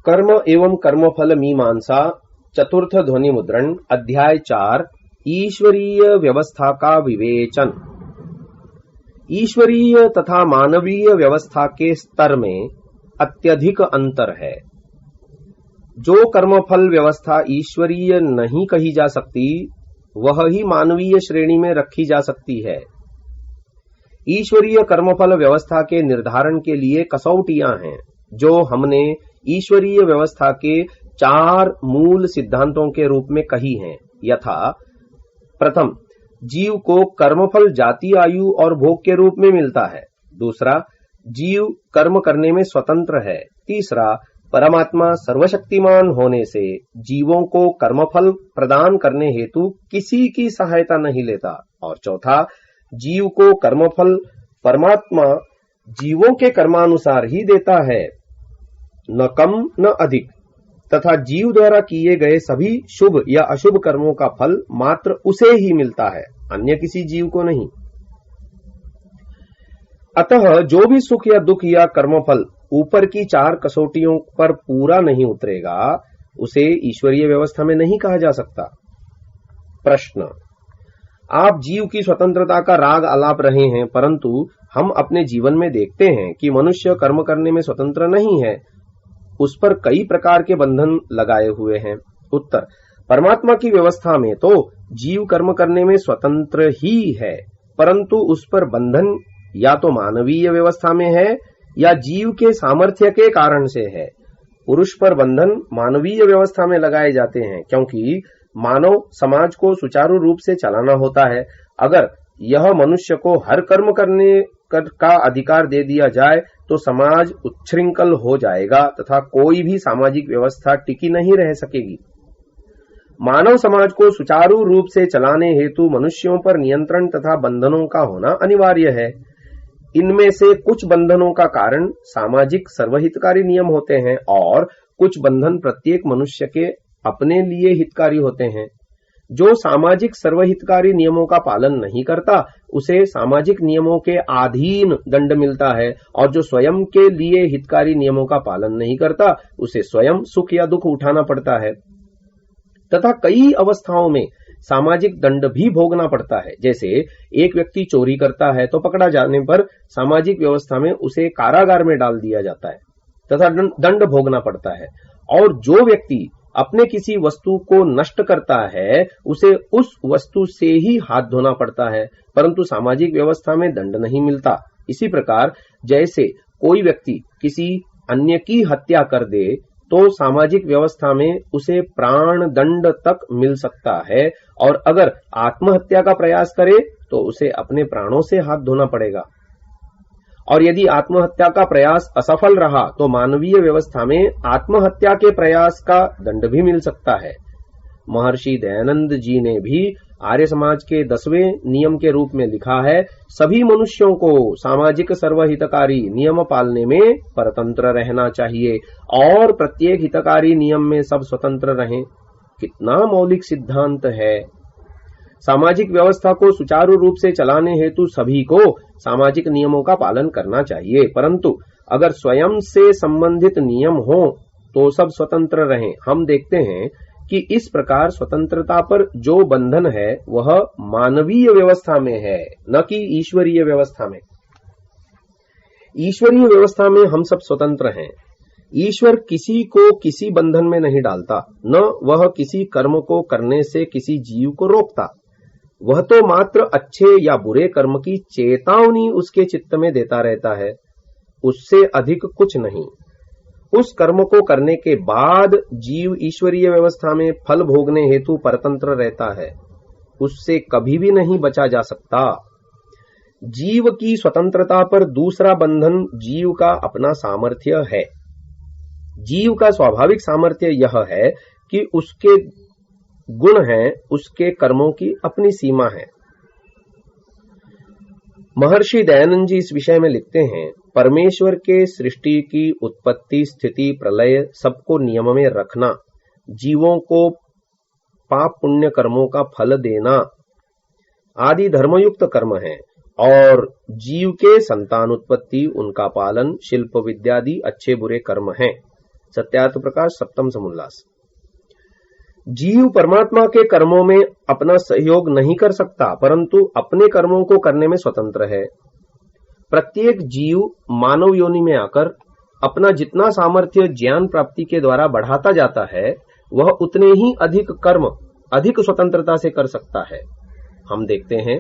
कर्म एवं कर्मफल मीमांसा चतुर्थ ध्वनि मुद्रण अध्याय 4 ईश्वरीय व्यवस्था का विवेचन। ईश्वरीय तथा मानवीय व्यवस्था के स्तर में अत्यधिक अंतर है। जो कर्मफल व्यवस्था ईश्वरीय नहीं कही जा सकती, वह ही मानवीय श्रेणी में रखी जा सकती है। ईश्वरीय कर्मफल व्यवस्था के निर्धारण के लिए कसौटियां हैं, जो हमने ईश्वरीय व्यवस्था के 4 मूल सिद्धांतों के रूप में कही हैं। यथा प्रथम, जीव को कर्मफल जाति, आयु और भोग के रूप में मिलता है। दूसरा, जीव कर्म करने में स्वतंत्र है। तीसरा, परमात्मा सर्वशक्तिमान होने से जीवों को कर्मफल प्रदान करने हेतु किसी की सहायता नहीं लेता। और चौथा, जीव को कर्मफल परमात्मा जीवों के कर्मानुसार ही देता है, न कम न अधिक, तथा जीव द्वारा किए गए सभी शुभ या अशुभ कर्मों का फल मात्र उसे ही मिलता है, अन्य किसी जीव को नहीं। अतः जो भी सुख या दुख या कर्मफल ऊपर की 4 कसौटियों पर पूरा नहीं उतरेगा, उसे ईश्वरीय व्यवस्था में नहीं कहा जा सकता। प्रश्न: आप जीव की स्वतंत्रता का राग आलाप रहे हैं, परंतु हम अपने जीवन में देखते हैं कि मनुष्य कर्म करने में स्वतंत्र नहीं है, उस पर कई प्रकार के बंधन लगाए हुए हैं। उत्तर: परमात्मा की व्यवस्था में तो जीव कर्म करने में स्वतंत्र ही है, परंतु उस पर बंधन या तो मानवीय व्यवस्था में है या जीव के सामर्थ्य के कारण से है। पुरुष पर बंधन मानवीय व्यवस्था में लगाए जाते हैं, क्योंकि मानव समाज को सुचारू रूप से चलाना होता है। अगर यह मनुष्य को हर कर्म करने का अधिकार दे दिया जाए तो समाज उच्छृंखल हो जाएगा तथा कोई भी सामाजिक व्यवस्था टिकी नहीं रह सकेगी। मानव समाज को सुचारू रूप से चलाने हेतु मनुष्यों पर नियंत्रण तथा बंधनों का होना अनिवार्य है। इनमें से कुछ बंधनों का कारण सामाजिक सर्वहितकारी नियम होते हैं और कुछ बंधन प्रत्येक मनुष्य के अपने लिए हितकारी होते हैं। जो सामाजिक सर्वहितकारी नियमों का पालन नहीं करता, उसे सामाजिक नियमों के अधीन दंड मिलता है, और जो स्वयं के लिए हितकारी नियमों का पालन नहीं करता, उसे स्वयं सुख या दुख उठाना पड़ता है तथा कई अवस्थाओं में सामाजिक दंड भी भोगना पड़ता है। जैसे एक व्यक्ति चोरी करता है तो पकड़ा जाने पर सामाजिक व्यवस्था में उसे कारागार में डाल दिया जाता है तथा दंड भोगना पड़ता है, और जो व्यक्ति अपने किसी वस्तु को नष्ट करता है, उसे उस वस्तु से ही हाथ धोना पड़ता है, परंतु सामाजिक व्यवस्था में दंड नहीं मिलता। इसी प्रकार जैसे कोई व्यक्ति किसी अन्य की हत्या कर दे तो सामाजिक व्यवस्था में उसे प्राण दंड तक मिल सकता है, और अगर आत्महत्या का प्रयास करे तो उसे अपने प्राणों से हाथ धोना पड़ेगा। और यदि आत्महत्या का प्रयास असफल रहा तो मानवीय व्यवस्था में आत्महत्या के प्रयास का दंड भी मिल सकता है। महर्षि दयानंद जी ने भी आर्य समाज के 10वें नियम के रूप में लिखा है, सभी मनुष्यों को सामाजिक सर्वहितकारी नियम पालने में परतंत्र रहना चाहिए और प्रत्येक हितकारी नियम में सब स्वतंत्र रहें। कितना मौलिक सिद्धांत है। सामाजिक व्यवस्था को सुचारू रूप से चलाने हेतु सभी को सामाजिक नियमों का पालन करना चाहिए, परंतु अगर स्वयं से संबंधित नियम हो तो सब स्वतंत्र रहें। हम देखते हैं कि इस प्रकार स्वतंत्रता पर जो बंधन है वह मानवीय व्यवस्था में है, न कि ईश्वरीय व्यवस्था में। ईश्वरीय व्यवस्था में हम सब स्वतंत्र हैं। ईश्वर किसी को किसी बंधन में नहीं डालता, न वह किसी कर्म को करने से किसी जीव को रोकता। वह तो मात्र अच्छे या बुरे कर्म की चेतावनी उसके चित्त में देता रहता है, उससे अधिक कुछ नहीं। उस कर्म को करने के बाद जीव ईश्वरीय व्यवस्था में फल भोगने हेतु परतंत्र रहता है, उससे कभी भी नहीं बचा जा सकता। जीव की स्वतंत्रता पर दूसरा बंधन जीव का अपना सामर्थ्य है। जीव का स्वाभाविक सामर्थ्य यह है कि उसके गुण हैं, उसके कर्मों की अपनी सीमा है। महर्षि दयानंद जी इस विषय में लिखते हैं, परमेश्वर के सृष्टि की उत्पत्ति, स्थिति, प्रलय सबको नियम में रखना, जीवों को पाप पुण्य कर्मों का फल देना आदि धर्मयुक्त कर्म हैं, और जीव के संतान उत्पत्ति, उनका पालन, शिल्प विद्यादि अच्छे बुरे कर्म हैं। सत्यार्थ प्रकाश सप्तम समुल्लास। जीव परमात्मा के कर्मों में अपना सहयोग नहीं कर सकता, परंतु अपने कर्मों को करने में स्वतंत्र है। प्रत्येक जीव मानव योनि में आकर अपना जितना सामर्थ्य ज्ञान प्राप्ति के द्वारा बढ़ाता जाता है, वह उतने ही अधिक कर्म अधिक स्वतंत्रता से कर सकता है। हम देखते हैं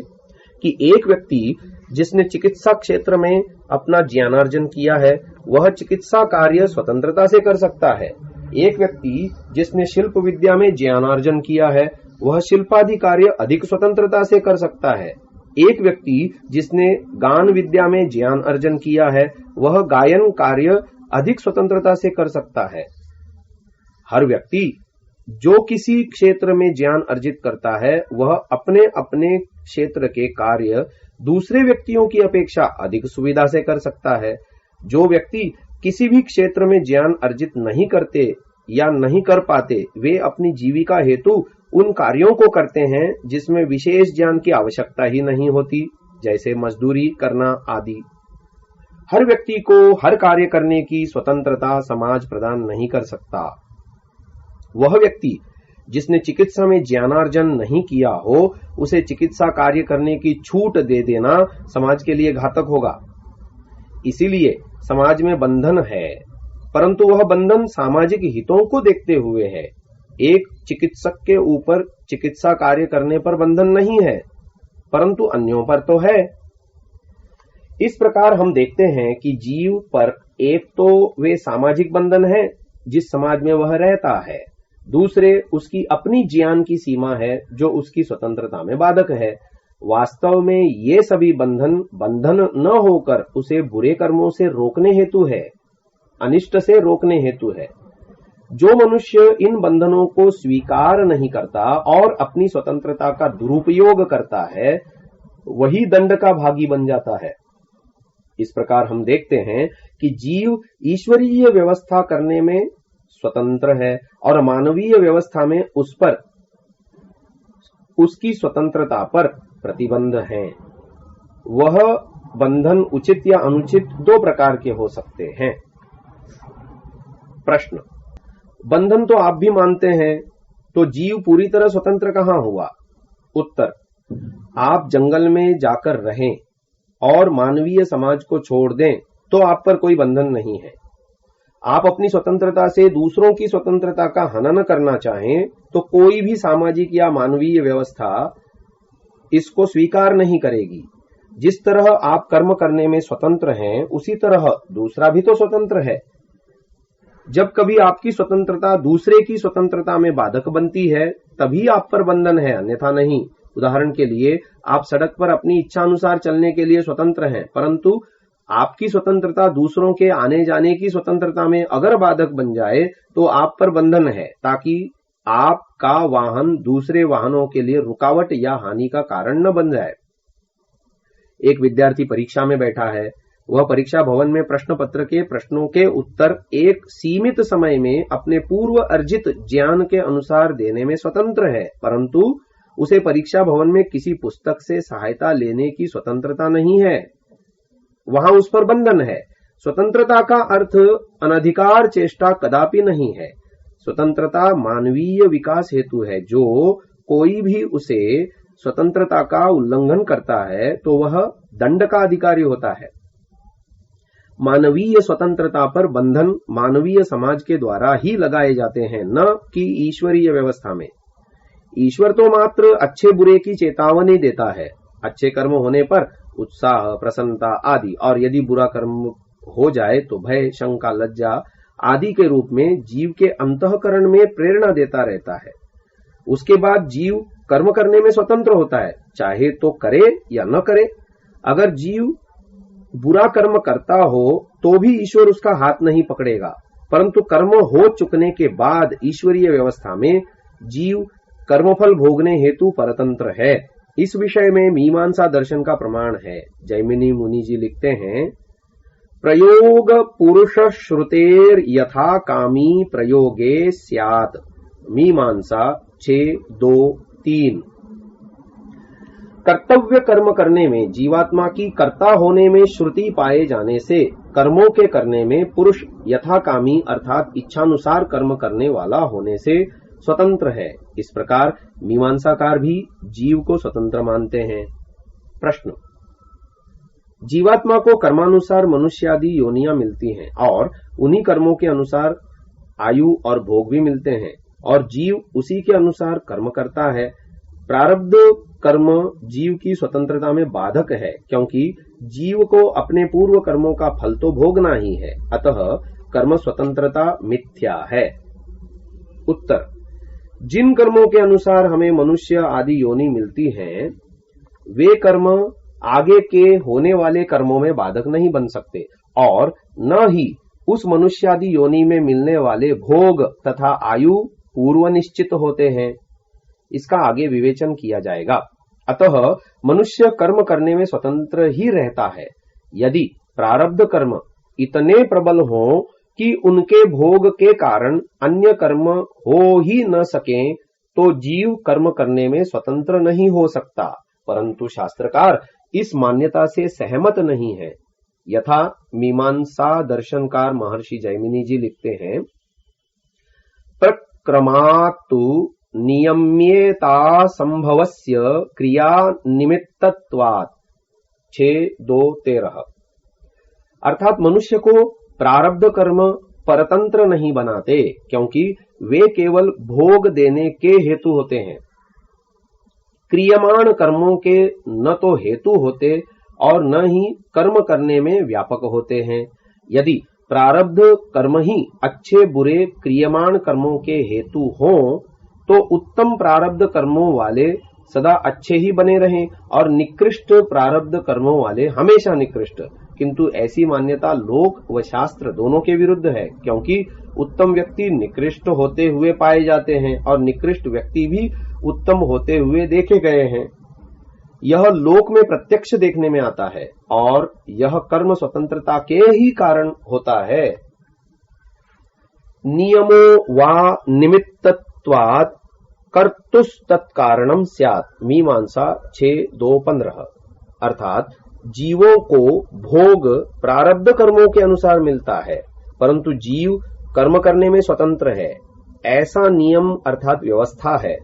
कि एक व्यक्ति जिसने चिकित्सा क्षेत्र में अपना ज्ञानार्जन किया है, वह चिकित्सा कार्य स्वतंत्रता से कर सकता है। एक व्यक्ति जिसने शिल्प विद्या में ज्ञानार्जन किया है, वह शिल्पादि कार्य अधिक स्वतंत्रता से कर सकता है। एक व्यक्ति जिसने गान विद्या में ज्ञान अर्जन किया है, वह गायन कार्य अधिक स्वतंत्रता से कर सकता है। हर व्यक्ति जो किसी क्षेत्र में ज्ञान अर्जित करता है, वह अपने अपने क्षेत्र के कार्य दूसरे व्यक्तियों की अपेक्षा अधिक सुविधा से कर सकता है। जो व्यक्ति किसी भी क्षेत्र में ज्ञान अर्जित नहीं करते या नहीं कर पाते, वे अपनी जीविका हेतु उन कार्यों को करते हैं जिसमें विशेष ज्ञान की आवश्यकता ही नहीं होती, जैसे मजदूरी करना आदि। हर व्यक्ति को हर कार्य करने की स्वतंत्रता समाज प्रदान नहीं कर सकता। वह व्यक्ति जिसने चिकित्सा में ज्ञानार्जन नहीं किया हो, उसे चिकित्सा कार्य करने की छूट दे देना समाज के लिए घातक होगा। इसीलिए समाज में बंधन है, परंतु वह बंधन सामाजिक हितों को देखते हुए है। एक चिकित्सक के ऊपर चिकित्सा कार्य करने पर बंधन नहीं है, परंतु अन्यों पर तो है। इस प्रकार हम देखते हैं कि जीव पर एक तो वे सामाजिक बंधन है जिस समाज में वह रहता है, दूसरे उसकी अपनी ज्ञान की सीमा है जो उसकी स्वतंत्रता में बाधक है। वास्तव में ये सभी बंधन न होकर उसे बुरे कर्मों से रोकने हेतु है, अनिष्ट से रोकने हेतु है। जो मनुष्य इन बंधनों को स्वीकार नहीं करता और अपनी स्वतंत्रता का दुरुपयोग करता है, वही दंड का भागी बन जाता है। इस प्रकार हम देखते हैं कि जीव ईश्वरीय व्यवस्था करने में स्वतंत्र है और मानवीय व्यवस्था में उस पर उसकी स्वतंत्रता पर प्रतिबंध हैं। वह बंधन उचित या अनुचित दो प्रकार के हो सकते हैं। प्रश्न, बंधन तो आप भी मानते हैं, तो जीव पूरी तरह स्वतंत्र कहां हुआ? उत्तर, आप जंगल में जाकर रहें और मानवीय समाज को छोड़ दें तो आप पर कोई बंधन नहीं है। आप अपनी स्वतंत्रता से दूसरों की स्वतंत्रता का हनन करना चाहें तो कोई भी सामाजिक या मानवीय व्यवस्था इसको स्वीकार नहीं करेगी। जिस तरह आप कर्म करने में स्वतंत्र हैं, उसी तरह दूसरा भी तो स्वतंत्र है। जब कभी आपकी स्वतंत्रता दूसरे की स्वतंत्रता में बाधक बनती है, तभी आप पर बंधन है, अन्यथा नहीं। उदाहरण के लिए, आप सड़क पर अपनी इच्छा अनुसार चलने के लिए स्वतंत्र हैं, परंतु आपकी स्वतंत्रता दूसरों के आने जाने की स्वतंत्रता में अगर बाधक बन जाए तो आप पर बंधन है, ताकि आपका वाहन दूसरे वाहनों के लिए रुकावट या हानि का कारण न बन जाए। एक विद्यार्थी परीक्षा में बैठा है। वह परीक्षा भवन में प्रश्न पत्र के प्रश्नों के उत्तर एक सीमित समय में अपने पूर्व अर्जित ज्ञान के अनुसार देने में स्वतंत्र है, परंतु उसे परीक्षा भवन में किसी पुस्तक से सहायता लेने की स्वतंत्रता नहीं है। वहां उस पर बंधन है। स्वतंत्रता का अर्थ अनधिकार चेष्टा कदापि नहीं है। स्वतंत्रता मानवीय विकास हेतु है। जो कोई भी उसे स्वतंत्रता का उल्लंघन करता है तो वह दंड का अधिकारी होता है। मानवीय स्वतंत्रता पर बंधन मानवीय समाज के द्वारा ही लगाए जाते हैं, न कि ईश्वरीय व्यवस्था में। ईश्वर तो मात्र अच्छे बुरे की चेतावनी देता है। अच्छे कर्म होने पर उत्साह, प्रसन्नता आदि, और यदि बुरा कर्म हो जाए तो भय, शंका, लज्जा आदि के रूप में जीव के अंतःकरण में प्रेरणा देता रहता है। उसके बाद जीव कर्म करने में स्वतंत्र होता है, चाहे तो करे या न करे। अगर जीव बुरा कर्म करता हो तो भी ईश्वर उसका हाथ नहीं पकड़ेगा, परंतु कर्म हो चुकने के बाद ईश्वरीय व्यवस्था में जीव कर्मफल भोगने हेतु परतंत्र है। इस विषय में मीमांसा दर्शन का प्रमाण है। जैमिनी मुनि जी लिखते हैं, प्रयोग पुरुष श्रुतेर यथा कामी प्रयोगे स्यात्। मीमांसा 6:2-3। कर्तव्य कर्म करने में जीवात्मा की कर्ता होने में श्रुति पाए जाने से कर्मों के करने में पुरुष यथाकामी अर्थात इच्छानुसार कर्म करने वाला होने से स्वतंत्र है। इस प्रकार मीमांसाकार भी जीव को स्वतंत्र मानते हैं। प्रश्न, जीवात्मा को कर्मानुसार मनुष्य आदि योनियां मिलती हैं और उन्हीं कर्मों के अनुसार आयु और भोग भी मिलते हैं और जीव उसी के अनुसार कर्म करता है। प्रारब्ध कर्म जीव की स्वतंत्रता में बाधक है, क्योंकि जीव को अपने पूर्व कर्मों का फल तो भोगना ही है, अतः कर्म स्वतंत्रता मिथ्या है। उत्तर, जिन कर्मों के अनुसार हमें मनुष्य आदि योनि मिलती हैं, वे कर्म आगे के होने वाले कर्मों में बाधक नहीं बन सकते और न ही उस मनुष्य आदि योनि में मिलने वाले भोग तथा आयु पूर्व निश्चित होते हैं। इसका आगे विवेचन किया जाएगा। अतः मनुष्य कर्म करने में स्वतंत्र ही रहता है। यदि प्रारब्ध कर्म इतने प्रबल हों कि उनके भोग के कारण अन्य कर्म हो ही न सकें, तो जीव कर्म करने में स्वतंत्र नहीं हो सकता। परंतु शास्त्रकार इस मान्यता से सहमत नहीं है। यथा मीमांसा दर्शनकार महर्षि जैमिनी जी लिखते हैं, प्रक्रमात्तु नियम्येता संभवस्य क्रिया निमित्तत्वात् 6:2-13। अर्थात मनुष्य को प्रारब्ध कर्म परतंत्र नहीं बनाते, क्योंकि वे केवल भोग देने के हेतु होते हैं। क्रियमाण कर्मों के न तो हेतु होते और न ही कर्म करने में व्यापक होते हैं। यदि प्रारब्ध कर्म ही अच्छे बुरे क्रियमाण कर्मों के हेतु हों, तो उत्तम प्रारब्ध कर्मों वाले सदा अच्छे ही बने रहें और निकृष्ट प्रारब्ध कर्मों वाले हमेशा निकृष्ट। किंतु ऐसी मान्यता लोक व शास्त्र दोनों के विरुद्ध है, क्योंकि उत्तम व्यक्ति निकृष्ट होते हुए पाए जाते हैं और निकृष्ट व्यक्ति भी उत्तम होते हुए देखे गए हैं। यह लोक में प्रत्यक्ष देखने में आता है और यह कर्म स्वतंत्रता के ही कारण होता है। नियमो वा निमित्तत्वात् कर्तुस्तत्कारणम स्यात्, मीमांसा 6:2-15। अर्थात जीवों को भोग प्रारब्ध कर्मों के अनुसार मिलता है, परंतु जीव कर्म करने में स्वतंत्र है, ऐसा नियम अर्थात व्यवस्था है।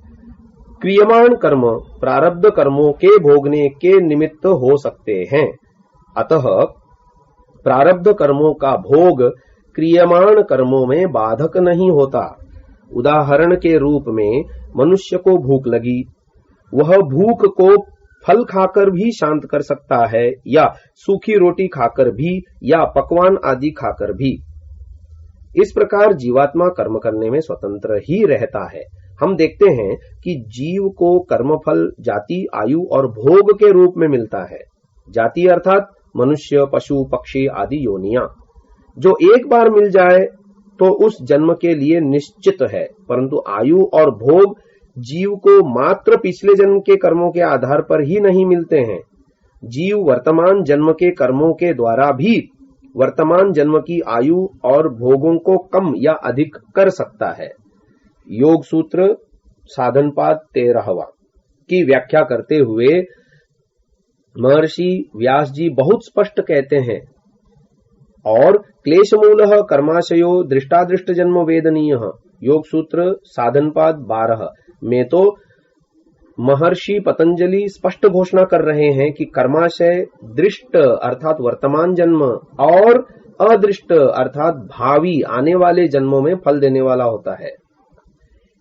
क्रियमाण कर्म प्रारब्ध कर्मों के भोगने के निमित्त हो सकते हैं, अतः प्रारब्ध कर्मों का भोग क्रियमाण कर्मों में बाधक नहीं होता। उदाहरण के रूप में मनुष्य को भूख लगी, वह भूख को फल खाकर भी शांत कर सकता है या सूखी रोटी खाकर भी या पकवान आदि खाकर भी। इस प्रकार जीवात्मा कर्म करने में स्वतंत्र ही रहता है। हम देखते हैं कि जीव को कर्मफल जाति आयु और भोग के रूप में मिलता है। जाति अर्थात मनुष्य पशु पक्षी आदि योनियां, जो एक बार मिल जाए तो उस जन्म के लिए निश्चित है, परंतु आयु और भोग जीव को मात्र पिछले जन्म के कर्मों के आधार पर ही नहीं मिलते हैं। जीव वर्तमान जन्म के कर्मों के द्वारा भी वर्तमान जन्म की आयु और भोगों को कम या अधिक कर सकता है। योग सूत्र साधनपाद 13वां की व्याख्या करते हुए महर्षि व्यास जी बहुत स्पष्ट कहते हैं, और क्लेश मूलः कर्माशयो दृष्टादृष्ट जन्म वेदनीयः, योग सूत्र साधनपाद 12 में तो महर्षि पतंजलि स्पष्ट घोषणा कर रहे हैं कि कर्माशय दृष्ट अर्थात वर्तमान जन्म और अदृष्ट अर्थात भावी आने वाले जन्मों में फल देने वाला होता है।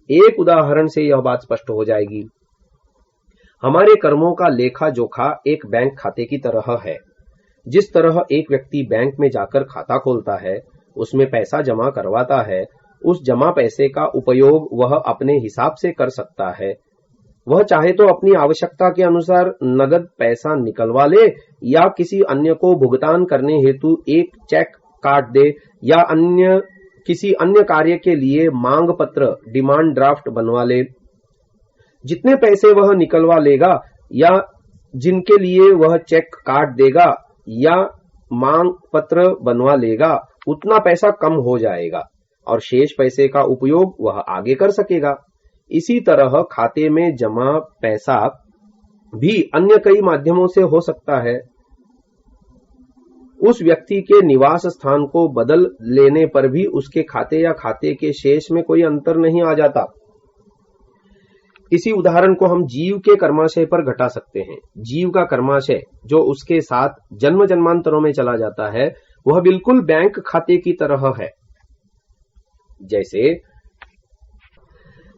एक उदाहरण से यह बात स्पष्ट हो जाएगी। हमारे कर्मों का लेखा जोखा एक बैंक खाते की तरह है। जिस तरह एक व्यक्ति बैंक में जाकर खाता खोलता है, उसमें पैसा जमा करवाता है, उस जमा पैसे का उपयोग वह अपने हिसाब से कर सकता है। वह चाहे तो अपनी आवश्यकता के अनुसार नगद पैसा निकलवा ले या किसी अन्य को भुगतान करने हेतु एक चेक काट दे या किसी अन्य कार्य के लिए मांग पत्र डिमांड ड्राफ्ट बनवा ले। जितने पैसे वह निकलवा लेगा या जिनके लिए वह चेक काट देगा या मांग पत्र बनवा लेगा, उतना पैसा कम हो जाएगा और शेष पैसे का उपयोग वह आगे कर सकेगा। इसी तरह खाते में जमा पैसा भी अन्य कई माध्यमों से हो सकता है। उस व्यक्ति के निवास स्थान को बदल लेने पर भी उसके खाते या खाते के शेष में कोई अंतर नहीं आ जाता। इसी उदाहरण को हम जीव के कर्माशय पर घटा सकते हैं। जीव का कर्माशय जो उसके साथ जन्म जन्मांतरों में चला जाता है, वह बिल्कुल बैंक खाते की तरह है। जैसे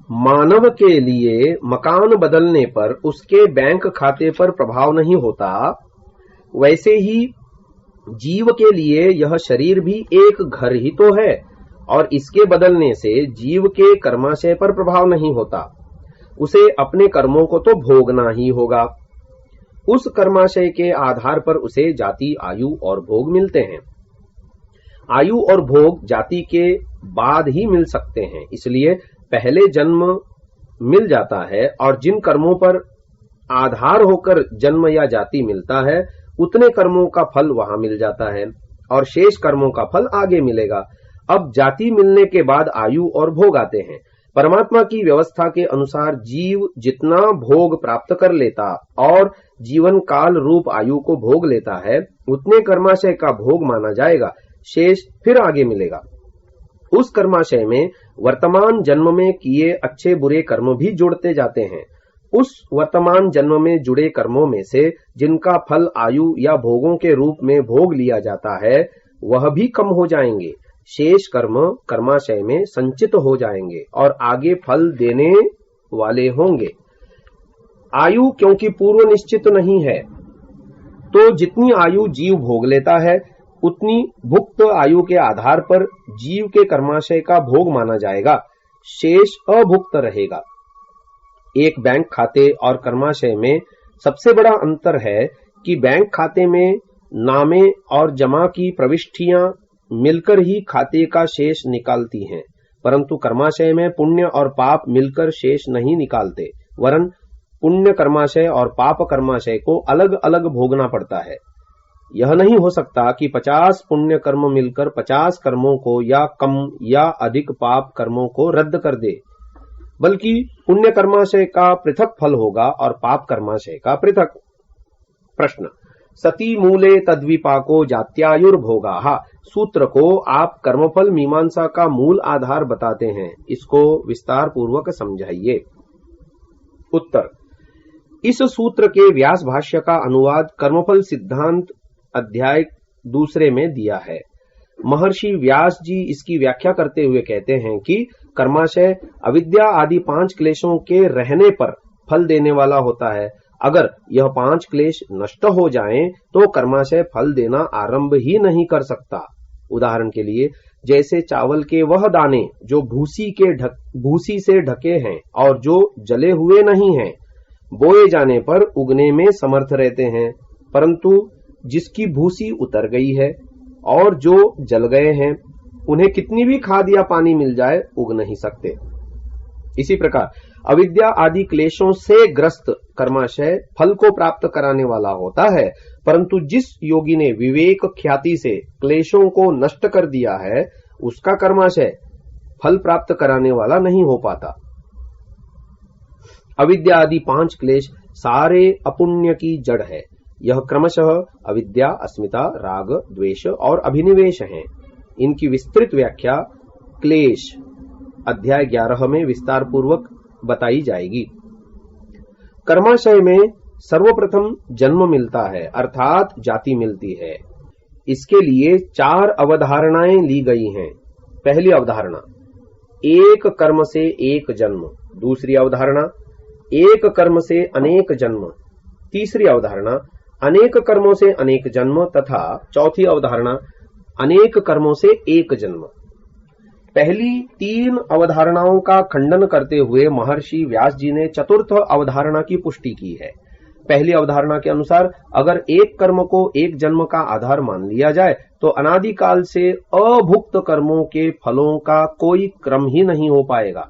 मानव के लिए मकान बदलने पर उसके बैंक खाते पर प्रभाव नहीं होता, वैसे ही जीव के लिए यह शरीर भी एक घर ही तो है और इसके बदलने से जीव के कर्माशय पर प्रभाव नहीं होता। उसे अपने कर्मों को तो भोगना ही होगा। उस कर्माशय के आधार पर उसे जाति, आयु और भोग मिलते हैं। आयु और भोग जाति के बाद ही मिल सकते हैं, इसलिए पहले जन्म मिल जाता है और जिन कर्मों पर आधार होकर जन्म या जाति मिलता है, उतने कर्मों का फल वहां मिल जाता है और शेष कर्मों का फल आगे मिलेगा। अब जाति मिलने के बाद आयु और भोग आते हैं। परमात्मा की व्यवस्था के अनुसार जीव जितना भोग प्राप्त कर लेता और जीवन काल रूप आयु को भोग लेता है, उतने कर्माशय का भोग माना जाएगा। शेष फिर आगे मिलेगा। उस कर्माशय में वर्तमान जन्म में किए अच्छे बुरे कर्म भी जुड़ते जाते हैं। उस वर्तमान जन्म में जुड़े कर्मों में से जिनका फल आयु या भोगों के रूप में भोग लिया जाता है, वह भी कम हो जाएंगे। शेष कर्म कर्माशय में संचित हो जाएंगे और आगे फल देने वाले होंगे। आयु क्योंकि पूर्व निश्चित नहीं है, तो जितनी आयु जीव भोग लेता है, उतनी भुक्त आयु के आधार पर जीव के कर्माशय का भोग माना जाएगा। शेष अभुक्त रहेगा। एक बैंक खाते और कर्माशय में सबसे बड़ा अंतर है कि बैंक खाते में नामे और जमा की प्रविष्टियां मिलकर ही खाते का शेष निकालती हैं, परंतु कर्माशय में पुण्य और पाप मिलकर शेष नहीं निकालते, वरन पुण्य कर्माशय और पाप कर्माशय को अलग अलग भोगना पड़ता है। यह नहीं हो सकता कि 50 पुण्य कर्म मिलकर 50 कर्मों को या कम या अधिक पाप कर्मों को रद्द कर दे, बल्कि पुण्य कर्माशय का पृथक फल होगा और पाप कर्माशय का पृथक। प्रश्न, सती मूले तद्विपाको जात्यायुर्भोगाः सूत्र को आप कर्मफल मीमांसा का मूल आधार बताते हैं, इसको विस्तार पूर्वक समझाइए। उत्तर, इस सूत्र के व्यास भाष्य का अनुवाद कर्मफल सिद्धांत अध्याय 2 में दिया है। महर्षि व्यास जी इसकी व्याख्या करते हुए कहते हैं कि कर्माशय अविद्या आदि 5 क्लेशों के रहने पर फल देने वाला होता है। अगर यह 5 क्लेश नष्ट हो जाएं, तो कर्माशय फल देना आरंभ ही नहीं कर सकता। उदाहरण के लिए, जैसे चावल के वह दाने जो भूसी से ढके हैं और जो जले हुए नहीं हैं, बोए जाने पर उगने में समर्थ रहते हैं, परंतु जिसकी भूसी उतर गई है और जो जल गए हैं, उन्हें कितनी भी खाद या पानी मिल जाए, उग नहीं सकते। इसी प्रकार अविद्या आदि क्लेशों से ग्रस्त कर्माशय फल को प्राप्त कराने वाला होता है, परंतु जिस योगी ने विवेक ख्याति से क्लेशों को नष्ट कर दिया है, उसका कर्माशय फल प्राप्त कराने वाला नहीं हो पाता। अविद्या आदि 5 क्लेश सारे अपुण्य की जड़ है। यह क्रमशः अविद्या, अस्मिता, राग, द्वेष और अभिनिवेश हैं। इनकी विस्तृत व्याख्या क्लेश अध्याय 11 में विस्तार पूर्वक बताई जाएगी। कर्माशय में सर्वप्रथम जन्म मिलता है, अर्थात जाति मिलती है। इसके लिए 4 अवधारणाएं ली गई हैं। पहली अवधारणा, एक कर्म से एक जन्म। दूसरी अवधारणा, एक कर्म से अनेक जन्म। तीसरी अवधारणा, अनेक कर्मों से अनेक जन्म। तथा चौथी अवधारणा, अनेक कर्मों से एक जन्म। पहली 3 अवधारणाओं का खंडन करते हुए महर्षि व्यास जी ने चतुर्थ अवधारणा की पुष्टि की है। पहली अवधारणा के अनुसार अगर एक कर्म को एक जन्म का आधार मान लिया जाए, तो अनादिकाल से अभुक्त कर्मों के फलों का कोई क्रम ही नहीं हो पाएगा।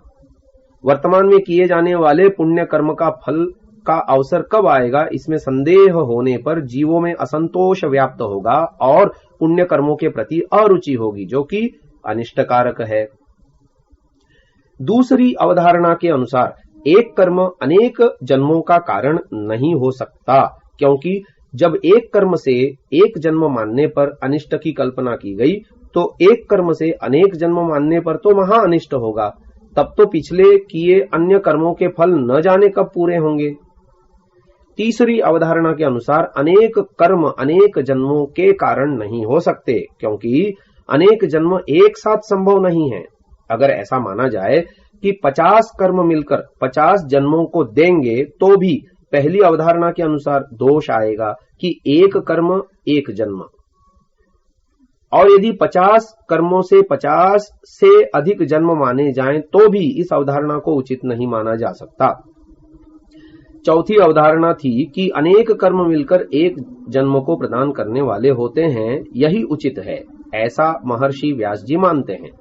वर्तमान में किए जाने वाले पुण्य कर्म का फल का अवसर कब आएगा, इसमें संदेह होने पर जीवों में असंतोष व्याप्त होगा और पुण्य कर्मों के प्रति अरुचि होगी, जो कि अनिष्टकारक है। दूसरी अवधारणा के अनुसार एक कर्म अनेक जन्मों का कारण नहीं हो सकता, क्योंकि जब एक कर्म से एक जन्म मानने पर अनिष्ट की कल्पना की गई, तो एक कर्म से अनेक जन्म मानने पर तो महा अनिष्ट होगा। तब तो पिछले किए अन्य कर्मों के फल न जाने कब पूरे होंगे। तीसरी अवधारणा के अनुसार अनेक कर्म अनेक जन्मों के कारण नहीं हो सकते, क्योंकि अनेक जन्म एक साथ संभव नहीं है। अगर ऐसा माना जाए कि 50 कर्म मिलकर 50 जन्मों को देंगे, तो भी पहली अवधारणा के अनुसार दोष आएगा कि एक कर्म एक जन्म। और यदि 50 कर्मों से 50 से अधिक जन्म माने जाएं, तो भी इस अवधारणा को उचित नहीं माना जा सकता। चौथी अवधारणा थी कि अनेक कर्म मिलकर एक जन्म को प्रदान करने वाले होते हैं, यही उचित है, ऐसा महर्षि व्यास जी मानते हैं।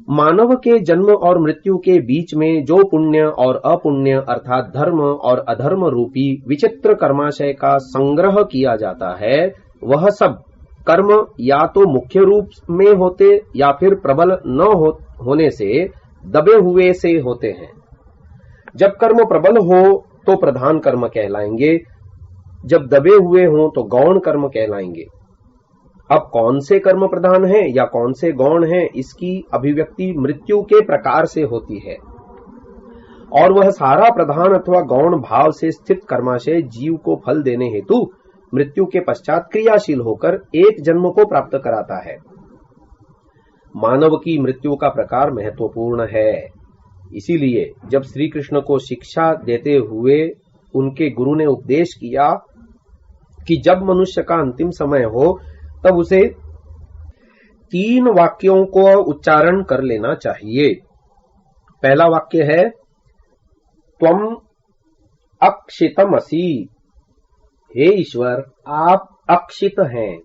मानव के जन्म और मृत्यु के बीच में जो पुण्य और अपुण्य अर्थात धर्म और अधर्म रूपी विचित्र कर्माशय का संग्रह किया जाता है, वह सब कर्म या तो मुख्य रूप में होते या फिर प्रबल न होने से दबे हुए से होते हैं। जब कर्म प्रबल हो तो प्रधान कर्म कहलाएंगे, जब दबे हुए हों तो गौण कर्म कहलाएंगे। अब कौन से कर्म प्रधान हैं या कौन से गौण हैं, इसकी अभिव्यक्ति मृत्यु के प्रकार से होती है, और वह सारा प्रधान अथवा गौण भाव से स्थित कर्माशय जीव को फल देने हेतु मृत्यु के पश्चात क्रियाशील होकर एक जन्म को प्राप्त कराता है। मानव की मृत्यु का प्रकार महत्वपूर्ण है। इसीलिए जब श्री कृष्ण को शिक्षा देते हुए उनके गुरु ने उपदेश किया कि जब मनुष्य का अंतिम समय हो, तब उसे 3 वाक्यों को उच्चारण कर लेना चाहिए। पहला वाक्य है त्वम अक्षितमसि, हे ईश्वर आप अक्षित हैं।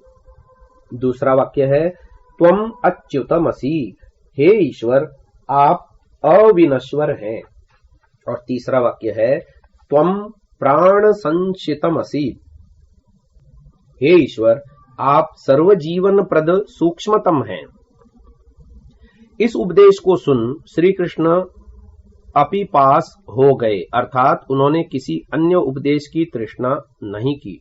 दूसरा वाक्य है त्वम अच्युतमसि, हे ईश्वर आप अविनश्वर हैं। और तीसरा वाक्य है त्वम प्राण संशितमसि, हे ईश्वर आप सर्वजीवन प्रद सूक्ष्मतम हैं। इस उपदेश को सुन श्री कृष्ण अपिपास हो गए, अर्थात उन्होंने किसी अन्य उपदेश की तृष्णा नहीं की।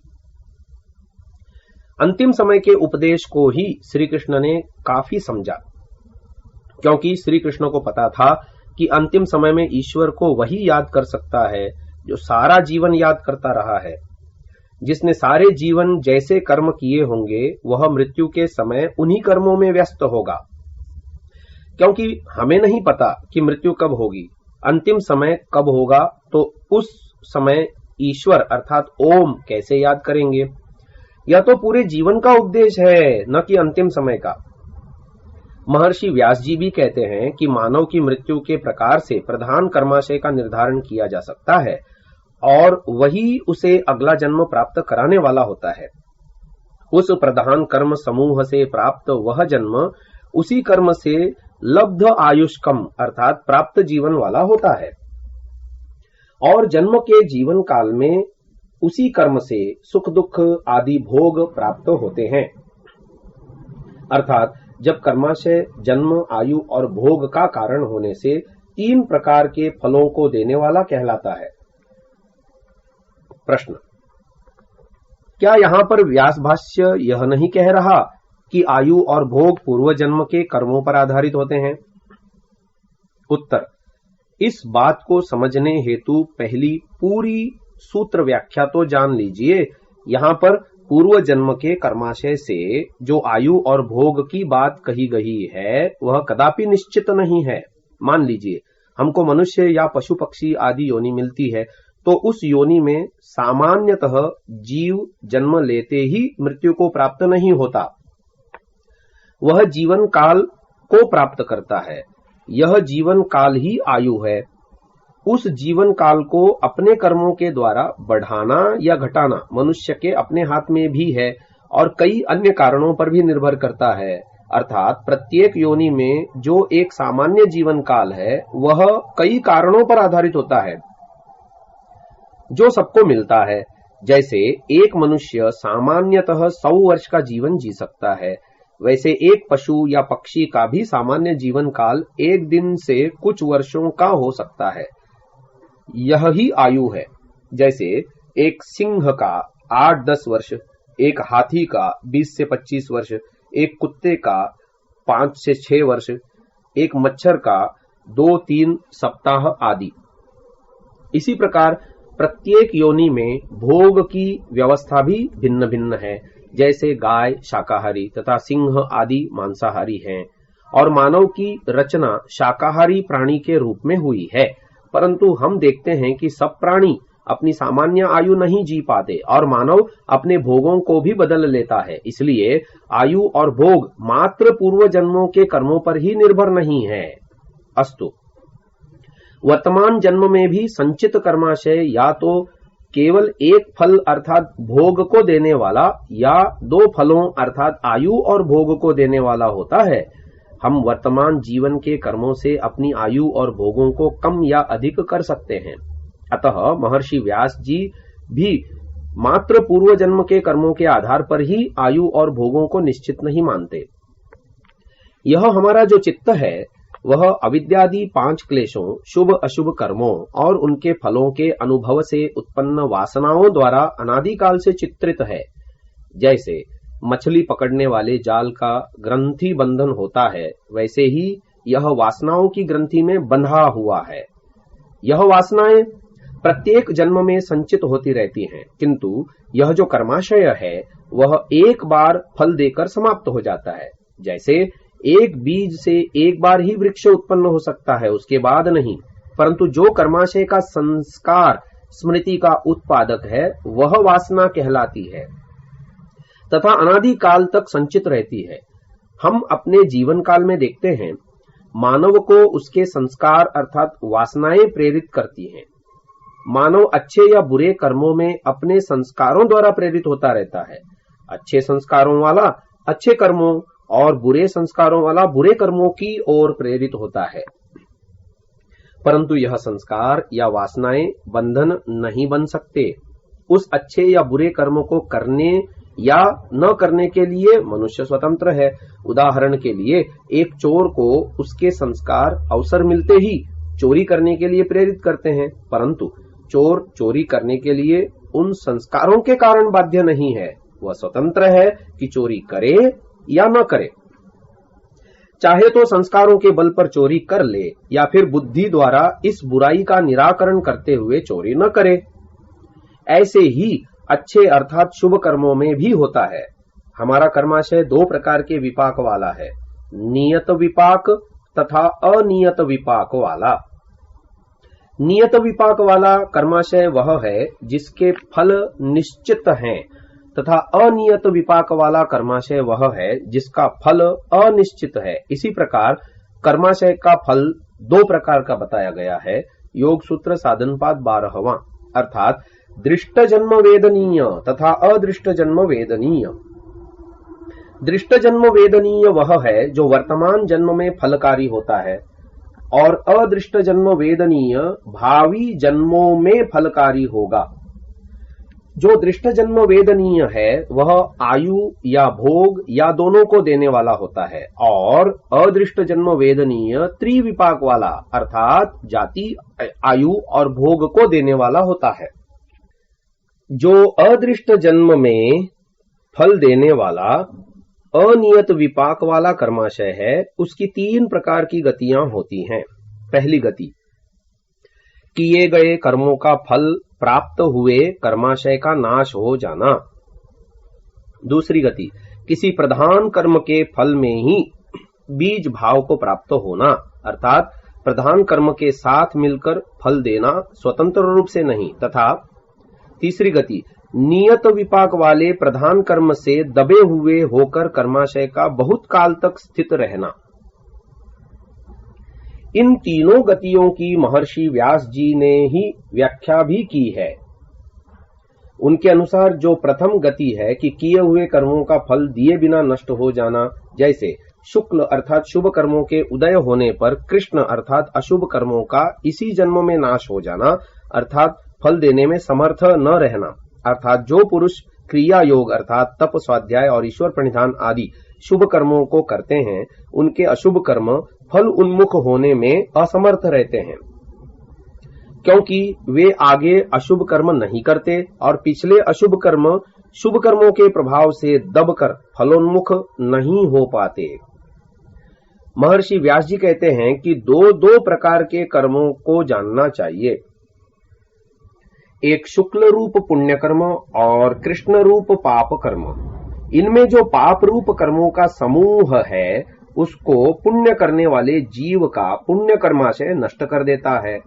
अंतिम समय के उपदेश को ही श्री कृष्ण ने काफी समझा, क्योंकि श्री कृष्ण को पता था कि अंतिम समय में ईश्वर को वही याद कर सकता है जो सारा जीवन याद करता रहा है। जिसने सारे जीवन जैसे कर्म किए होंगे, वह मृत्यु के समय उन्हीं कर्मों में व्यस्त होगा। क्योंकि हमें नहीं पता कि मृत्यु कब होगी, अंतिम समय कब होगा, तो उस समय ईश्वर अर्थात ओम कैसे याद करेंगे। यह तो पूरे जीवन का उपदेश है, न कि अंतिम समय का। महर्षि व्यास जी भी कहते हैं कि मानव की मृत्यु के प्रकार से प्रधान कर्माशय का निर्धारण किया जा सकता है, और वही उसे अगला जन्म प्राप्त कराने वाला होता है। उस प्रधान कर्म समूह से प्राप्त वह जन्म उसी कर्म से लब्ध आयुष्कम अर्थात प्राप्त जीवन वाला होता है, और जन्म के जीवन काल में उसी कर्म से सुख दुख आदि भोग प्राप्त होते हैं। अर्थात जब कर्माशय जन्म आयु और भोग का कारण होने से 3 प्रकार के फलों को देने वाला कहलाता है। प्रश्न, क्या यहां पर व्यास भाष्य यह नहीं कह रहा कि आयु और भोग पूर्व जन्म के कर्मों पर आधारित होते हैं? उत्तर, इस बात को समझने हेतु पहली पूरी सूत्र व्याख्या तो जान लीजिए। यहां पर पूर्व जन्म के कर्माशय से जो आयु और भोग की बात कही गई है, वह कदापि निश्चित नहीं है। मान लीजिए हमको मनुष्य या पशु पक्षी आदि योनि मिलती है, तो उस योनि में सामान्यतः जीव जन्म लेते ही मृत्यु को प्राप्त नहीं होता, वह जीवन काल को प्राप्त करता है। यह जीवन काल ही आयु है। उस जीवन काल को अपने कर्मों के द्वारा बढ़ाना या घटाना मनुष्य के अपने हाथ में भी है, और कई अन्य कारणों पर भी निर्भर करता है। अर्थात प्रत्येक योनि में जो एक सामान्य जीवन काल है, वह कई कारणों पर आधारित होता है जो सबको मिलता है। जैसे एक मनुष्य सामान्यतः 100 वर्ष का जीवन जी सकता है, वैसे एक पशु या पक्षी का भी सामान्य जीवन काल एक दिन से कुछ वर्षों का हो सकता है। यह ही आयु है। जैसे एक सिंह का 8-10 वर्ष, एक हाथी का 20 से 25 वर्ष, एक कुत्ते का 5 से 6 वर्ष, एक मच्छर का 2-3 सप्ताह आदि। इसी प्रकार प्रत्येक योनि में भोग की व्यवस्था भी भिन्न भिन्न है। जैसे गाय शाकाहारी तथा सिंह आदि मांसाहारी हैं और मानव की रचना शाकाहारी प्राणी के रूप में हुई है, परंतु हम देखते हैं कि सब प्राणी अपनी सामान्य आयु नहीं जी पाते और मानव अपने भोगों को भी बदल लेता है। इसलिए आयु और भोग मात्र पूर्व जन्मों के कर्मों पर ही निर्भर नहीं है। अस्तु, वर्तमान जन्म में भी संचित कर्माशय या तो केवल एक फल अर्थात भोग को देने वाला या 2 फलों अर्थात आयु और भोग को देने वाला होता है। हम वर्तमान जीवन के कर्मों से अपनी आयु और भोगों को कम या अधिक कर सकते हैं। अतः महर्षि व्यास जी भी मात्र पूर्व जन्म के कर्मों के आधार पर ही आयु और भोगों को निश्चित नहीं मानते। यह हमारा जो चित्त है वह अविद्यादि 5 क्लेशों, शुभ अशुभ कर्मों और उनके फलों के अनुभव से उत्पन्न वासनाओं द्वारा अनादिकाल से चित्रित है। जैसे मछली पकड़ने वाले जाल का ग्रंथि बंधन होता है, वैसे ही यह वासनाओं की ग्रंथि में बंधा हुआ है। यह वासनाएं प्रत्येक जन्म में संचित होती रहती हैं, किंतु यह जो कर्माशय है वह एक बार फल देकर समाप्त हो जाता है। जैसे एक बीज से एक बार ही वृक्ष उत्पन्न हो सकता है, उसके बाद नहीं, परंतु जो कर्माशय का संस्कार स्मृति का उत्पादक है वह वासना कहलाती है तथा अनादि काल तक संचित रहती है। हम अपने जीवन काल में देखते हैं मानव को उसके संस्कार अर्थात वासनाएं प्रेरित करती हैं। मानव अच्छे या बुरे कर्मों में अपने संस्कारों द्वारा प्रेरित होता रहता है। अच्छे संस्कारों वाला अच्छे कर्मों और बुरे संस्कारों वाला बुरे कर्मों की ओर प्रेरित होता है, परंतु यह संस्कार या वासनाएं बंधन नहीं बन सकते। उस अच्छे या बुरे कर्मों को करने या न करने के लिए मनुष्य स्वतंत्र है। उदाहरण के लिए एक चोर को उसके संस्कार अवसर मिलते ही चोरी करने के लिए प्रेरित करते हैं, परंतु चोर चोरी करने के लिए उन संस्कारों के कारण बाध्य नहीं है। वह स्वतंत्र है कि चोरी करे या न करे। चाहे तो संस्कारों के बल पर चोरी कर ले या फिर बुद्धि द्वारा इस बुराई का निराकरण करते हुए चोरी न करे। ऐसे ही अच्छे अर्थात शुभ कर्मों में भी होता है। हमारा कर्माशय 2 प्रकार के विपाक वाला है, नियत विपाक तथा अनियत विपाक वाला। नियत विपाक वाला कर्माशय वह है जिसके फल निश्चित हैं तथा अनियत विपाक वाला कर्माशय वह है जिसका फल अनिश्चित है। इसी प्रकार कर्माशय का फल 2 प्रकार का बताया गया है। योग सूत्र साधनपाद 12वां अर्थात दृष्ट जन्म वेदनीय तथा अदृष्ट जन्म वेदनीय। दृष्ट जन्म वेदनीय वह है जो वर्तमान जन्म में फलकारी होता है और अदृष्ट जन्म वेदनीय भावी जन्मों में फलकारी होगा। जो दृष्ट जन्म वेदनीय है वह आयु या भोग या दोनों को देने वाला होता है और अदृष्ट जन्म वेदनीय त्रिविपाक वाला अर्थात जाति, आयु और भोग को देने वाला होता है। जो अदृष्ट जन्म में फल देने वाला अनियत विपाक वाला कर्माशय है उसकी 3 प्रकार की गतियां होती हैं। पहली गति, किए गए कर्मों का फल प्राप्त हुए कर्माशय का नाश हो जाना। दूसरी गति, किसी प्रधान कर्म के फल में ही बीज भाव को प्राप्त होना अर्थात प्रधान कर्म के साथ मिलकर फल देना स्वतंत्र रूप से नहीं। तथा तीसरी गति, नियत विपाक वाले प्रधान कर्म से दबे हुए होकर कर्माशय का बहुत काल तक स्थित रहना। इन तीनों गतियों की महर्षि व्यास जी ने ही व्याख्या भी की है। उनके अनुसार जो प्रथम गति है कि किए हुए कर्मों का फल दिए बिना नष्ट हो जाना, जैसे शुक्ल अर्थात शुभ कर्मों के उदय होने पर कृष्ण अर्थात अशुभ कर्मों का इसी जन्म में नाश हो जाना अर्थात फल देने में समर्थ न रहना, अर्थात जो पुरुष क्रिया योग अर्थात तप, स्वाध्याय और ईश्वर प्रणिधान आदि शुभ कर्मों को करते हैं उनके अशुभ कर्म फल उन्मुख होने में असमर्थ रहते हैं। क्योंकि वे आगे अशुभ कर्म नहीं करते और पिछले अशुभ कर्म शुभ कर्मों के प्रभाव से दबकर फलोन्मुख नहीं हो पाते। महर्षि व्यास जी कहते हैं कि दो प्रकार के कर्मों को जानना चाहिए, एक शुक्ल रूप पुण्य कर्म और कृष्ण रूप पाप कर्म। इनमें जो पाप रूप कर्मों का समूह है उसको पुण्य करने वाले जीव का पुण्य कर्माशय नष्ट कर देता है।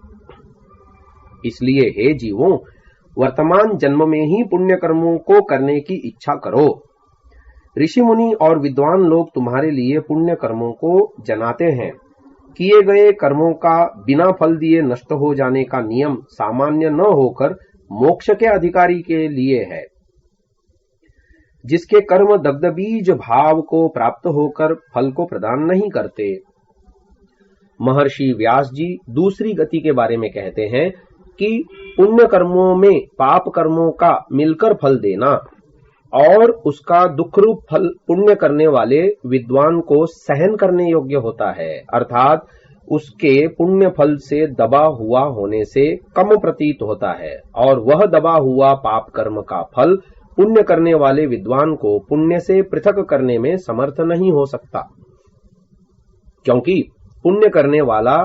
इसलिए हे जीवों, वर्तमान जन्म में ही पुण्य कर्मों को करने की इच्छा करो। ऋषि मुनि और विद्वान लोग तुम्हारे लिए पुण्य कर्मों को जनाते हैं। किए गए कर्मों का बिना फल दिए नष्ट हो जाने का नियम सामान्य न होकर मोक्ष के अधिकारी के लिए है। जिसके कर्म दग्ध बीज भाव को प्राप्त होकर फल को प्रदान नहीं करते। महर्षि व्यास जी दूसरी गति के बारे में कहते हैं कि पुण्य कर्मों में पाप कर्मों का मिलकर फल देना और उसका दुख रूप फल पुण्य करने वाले विद्वान को सहन करने योग्य होता है, अर्थात उसके पुण्य फल से दबा हुआ होने से कम प्रतीत होता है और वह दबा हुआ पाप कर्म का फल पुण्य करने वाले विद्वान को पुण्य से पृथक करने में समर्थ नहीं हो सकता। क्योंकि पुण्य करने वाला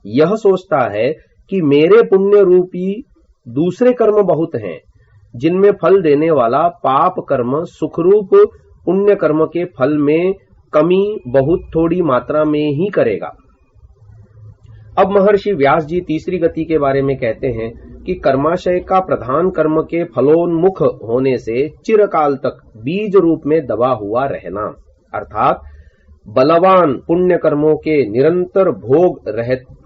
यह सोचता है कि मेरे पुण्य रूपी दूसरे कर्म बहुत हैं, जिनमें फल देने वाला पाप कर्म सुखरूप पुण्य कर्म के फल में कमी बहुत थोड़ी मात्रा में ही करेगा। अब महर्षि व्यास जी तीसरी गति के बारे में कहते हैं कि कर्माशय का प्रधान कर्म के फलोन्मुख होने से चिरकाल तक बीज रूप में दबा हुआ रहना, अर्थात बलवान पुण्य कर्मों के निरंतर भोग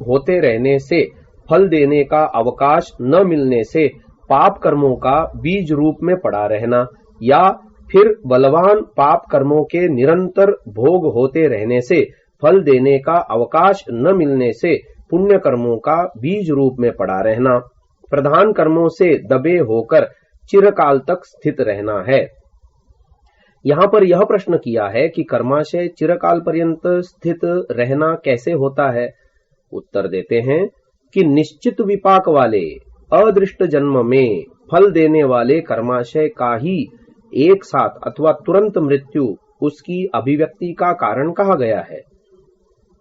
होते रहने से फल देने का अवकाश न मिलने से पाप कर्मों का बीज रूप में पड़ा रहना, या फिर बलवान पाप कर्मों के निरंतर भोग होते रहने से फल देने का अवकाश न मिलने से पुण्य कर्मों का बीज रूप में पड़ा रहना, प्रधान कर्मों से दबे होकर चिरकाल तक स्थित रहना है। यहाँ पर यह प्रश्न किया है कि कर्माशय चिरकाल पर्यंत स्थित रहना कैसे होता है। उत्तर देते हैं कि निश्चित विपाक वाले अदृष्ट जन्म में फल देने वाले कर्माशय का ही एक साथ अथवा तुरंत मृत्यु उसकी अभिव्यक्ति का कारण कहा गया है।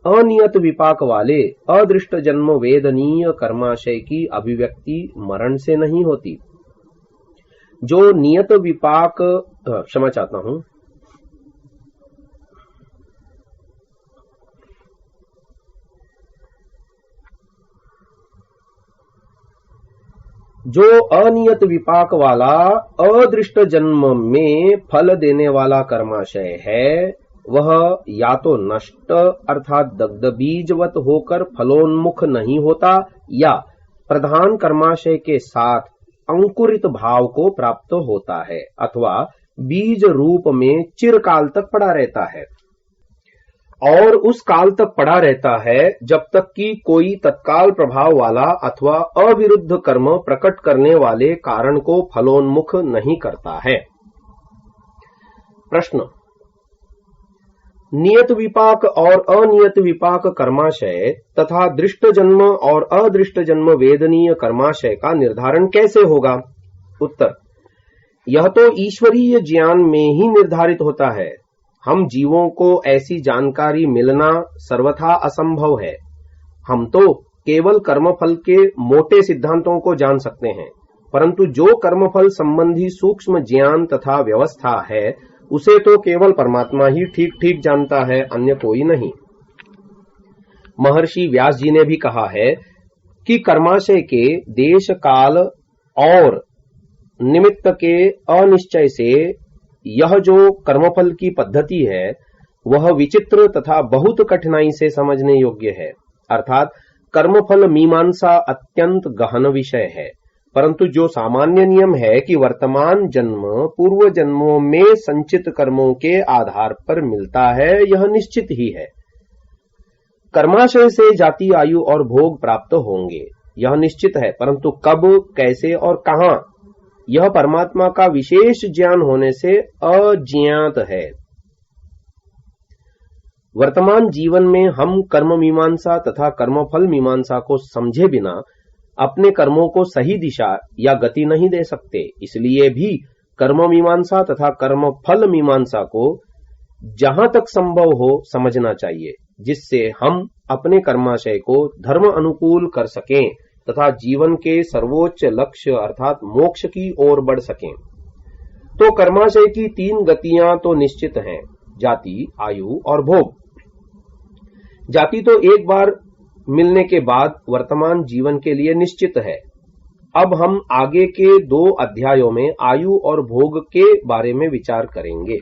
अनियत विपाक वाले अदृष्ट जन्म वेदनीय कर्माशय की अभिव्यक्ति मरण से नहीं होती। जो नियत विपाक क्षमा चाहता हूं जो अनियत विपाक वाला अदृष्ट जन्म में फल देने वाला कर्माशय है, वह या तो नष्ट अर्थात दग्ध बीजवत होकर फलोन्मुख नहीं होता, या प्रधान कर्माशय के साथ अंकुरित भाव को प्राप्त होता है अथवा बीज रूप में चिरकाल तक पड़ा रहता है। और उस काल तक पड़ा रहता है जब तक कि कोई तत्काल प्रभाव वाला अथवा अविरुद्ध कर्म प्रकट करने वाले कारण को फलोन्मुख नहीं करता है। प्रश्न, नियत विपाक और अनियत विपाक कर्माशय तथा दृष्ट जन्म और अदृष्ट जन्म वेदनीय कर्माशय का निर्धारण कैसे होगा? उत्तर, यह तो ईश्वरीय ज्ञान में ही निर्धारित होता है। हम जीवों को ऐसी जानकारी मिलना सर्वथा असंभव है। हम तो केवल कर्मफल के मोटे सिद्धांतों को जान सकते हैं, परंतु जो कर्मफल संबंधी सूक्ष्म ज्ञान तथा व्यवस्था है उसे तो केवल परमात्मा ही ठीक ठीक जानता है, अन्य कोई नहीं। महर्षि व्यास जी ने भी कहा है कि कर्माशय के देश काल और निमित्त के अनिश्चय से यह जो कर्मफल की पद्धति है वह विचित्र तथा बहुत कठिनाई से समझने योग्य है। अर्थात कर्मफल मीमांसा अत्यंत गहन विषय है, परंतु जो सामान्य नियम है कि वर्तमान जन्म पूर्व जन्मों में संचित कर्मों के आधार पर मिलता है, यह निश्चित ही है। कर्माशय से जाति, आयु और भोग प्राप्त होंगे, यह निश्चित है, परंतु कब, कैसे और कहां, यह परमात्मा का विशेष ज्ञान होने से अज्ञात है। वर्तमान जीवन में हम कर्म मीमांसा तथा कर्मफल मीमांसा को समझे बिना अपने कर्मों को सही दिशा या गति नहीं दे सकते। इसलिए भी कर्म मीमांसा तथा कर्म फल मीमांसा को जहां तक संभव हो समझना चाहिए, जिससे हम अपने कर्माशय को धर्म अनुकूल कर सकें तथा जीवन के सर्वोच्च लक्ष्य अर्थात मोक्ष की ओर बढ़ सकें। तो कर्माशय की 3 गतियां तो निश्चित हैं, जाति, आयु और भोग। जाति तो एक बार मिलने के बाद वर्तमान जीवन के लिए निश्चित है। अब हम आगे के 2 अध्यायों में आयु और भोग के बारे में विचार करेंगे।